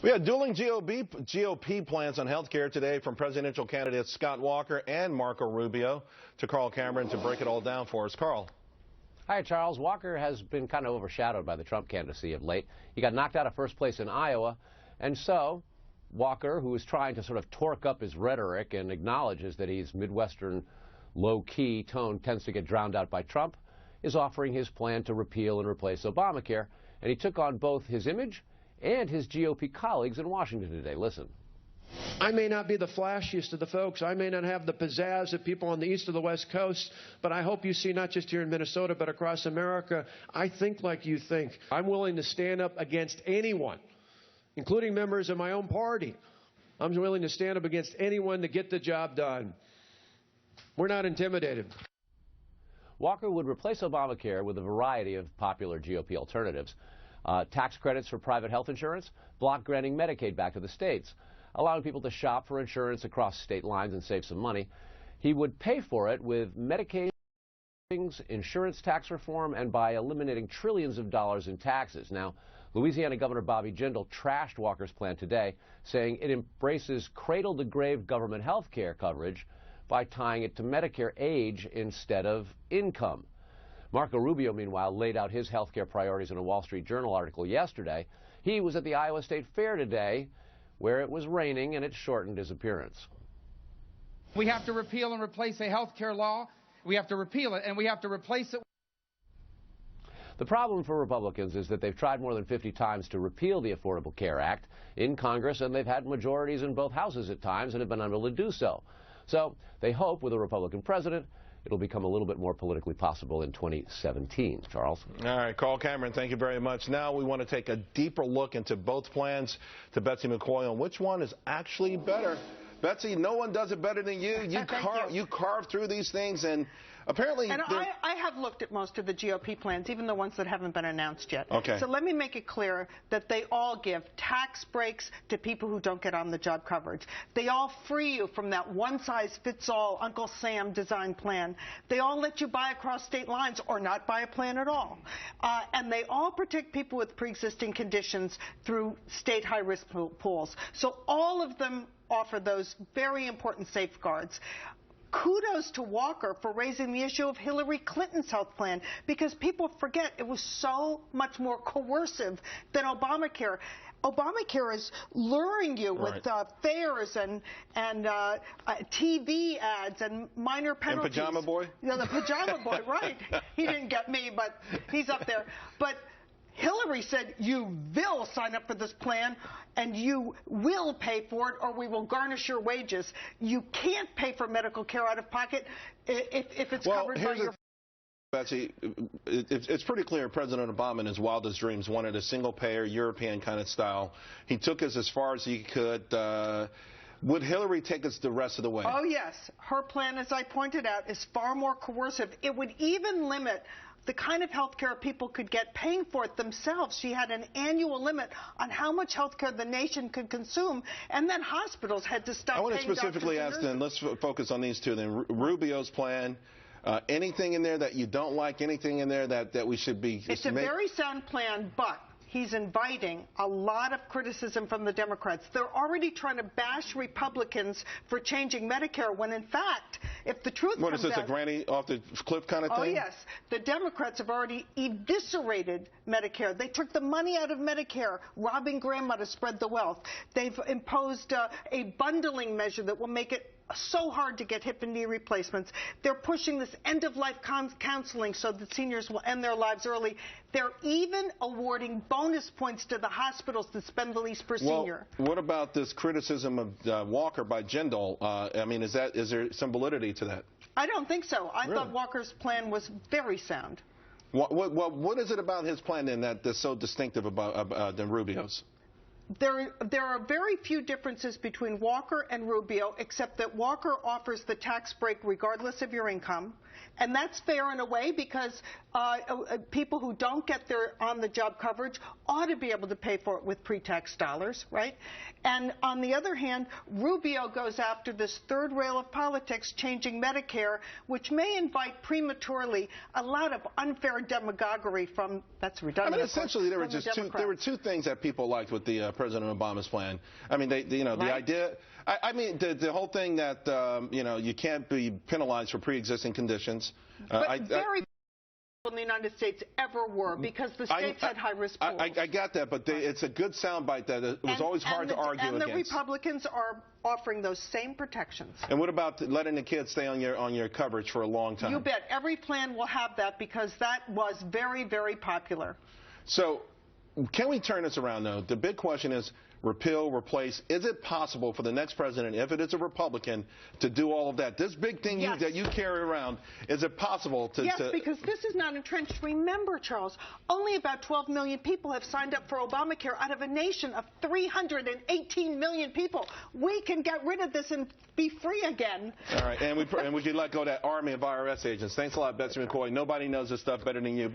We had dueling GOP plans on health care today from presidential candidates Scott Walker and Marco Rubio. To Carl Cameron to break it all down for us. Carl. Hi, Charles. Walker has been kind of overshadowed by the Trump candidacy of late. He got knocked out of first place in Iowa, and so Walker, who is trying to sort of torque up his rhetoric and acknowledges that he's Midwestern low-key tone tends to get drowned out by Trump, is offering his plan to repeal and replace Obamacare. And he took on both his image and his GOP colleagues in Washington today. Listen. I may not be the flashiest of the folks. I may not have the pizzazz of people on the east or the west coast, but I hope you see not just here in Minnesota, but across America, I think like you think. I'm willing to stand up against anyone, including members of my own party. I'm willing to stand up against anyone to get the job done. We're not intimidated. Walker would replace Obamacare with a variety of popular GOP alternatives. Tax credits for private health insurance, block granting Medicaid back to the states, allowing people to shop for insurance across state lines and save some money. He would pay for it with Medicaid, insurance tax reform, and by eliminating trillions of dollars in taxes. Now, Louisiana Governor Bobby Jindal trashed Walker's plan today, saying it embraces cradle-to-grave government health care coverage by tying it to Medicare age instead of income. Marco Rubio, meanwhile, laid out his health care priorities in a Wall Street Journal article yesterday. He was at the Iowa State Fair today, where it was raining and it shortened his appearance. We have to repeal and replace a health care law. We have to repeal it, and we have to replace it. The problem for Republicans is that they've tried more than 50 times to repeal the Affordable Care Act in Congress, and they've had majorities in both houses at times and have been unable to do so. So they hope with a Republican president, it'll become a little bit more politically possible in 2017. Charles? All right, Carl Cameron, thank you very much. Now we want to take a deeper look into both plans to Betsy McCaughey on which one is actually better. Betsy, no one does it better than you. You carve through these things, and apparently... And I have looked at most of the GOP plans, even the ones that haven't been announced yet. Okay. So let me make it clear that they all give tax breaks to people who don't get on-the-job coverage. They all free you from that one-size-fits-all Uncle Sam design plan. They all let you buy across state lines or not buy a plan at all. And they all protect people with pre-existing conditions through state high-risk pools. So all of them offer those very important safeguards. Kudos to Walker for raising the issue of Hillary Clinton's health plan, because people forget it was so much more coercive than Obamacare. Obamacare is luring you with fares and TV ads and minor penalties. And Pajama Boy? Yeah, the Pajama Boy, right. He didn't get me, but he's up there. But Hillary said, you will sign up for this plan and you will pay for it or we will garnish your wages. You can't pay for medical care out of pocket if it's covered by your... Betsy, it's pretty clear President Obama in his wildest dreams wanted a single-payer European kind of style. He took us as far as he could. Would Hillary take us the rest of the way? Oh, yes. Her plan, as I pointed out, is far more coercive. It would even limit the kind of health care people could get paying for it themselves. She had an annual limit on how much health care the nation could consume, and then hospitals had to stop paying. I want to specifically ask then, let's focus on these two then. Rubio's plan, anything in there that you don't like, anything in there that we should be... It's a very sound plan, but he's inviting a lot of criticism from the Democrats. They're already trying to bash Republicans for changing Medicare when, in fact, if the truth comes out... What is this, a granny off the cliff kind of thing? Oh, yes. The Democrats have already eviscerated Medicare. They took the money out of Medicare, robbing grandma to spread the wealth. They've imposed a bundling measure that will make it so hard to get hip and knee replacements. They're pushing this end-of-life counseling so that seniors will end their lives early. They're even awarding bonus points to the hospitals that spend the least per senior. What about this criticism of Walker by Jindal? I mean, is there some validity to that? I don't think so. I thought Walker's plan was very sound. What is it about his plan then that's so distinctive than Rubio's? There are very few differences between Walker and Rubio, except that Walker offers the tax break regardless of your income. And that's fair in a way because people who don't get their on-the-job coverage ought to be able to pay for it with pre-tax dollars, right? And on the other hand, Rubio goes after this third rail of politics, changing Medicare, which may invite prematurely a lot of unfair demagoguery from, that's redundant. I mean, essentially, there were two things that people liked with the President Obama's plan. I mean, the idea. I mean, the whole thing that you can't be penalized for pre-existing conditions. But very in the United States ever were, because the states had high-risk pools. I got that, but it's a good soundbite that it was always hard to argue against. And the Republicans are offering those same protections. And what about letting the kids stay on your coverage for a long time? You bet. Every plan will have that because that was very, very popular. So can we turn this around, though? The big question is repeal, replace. Is it possible for the next president, if it is a Republican, to do all of that? This big thing that you carry around, is it possible to... Yes, because this is not entrenched. Remember, Charles, only about 12 million people have signed up for Obamacare out of a nation of 318 million people. We can get rid of this and be free again. All right, and we could let go of that army of IRS agents. Thanks a lot, Betsy McCaughey. Nobody knows this stuff better than you.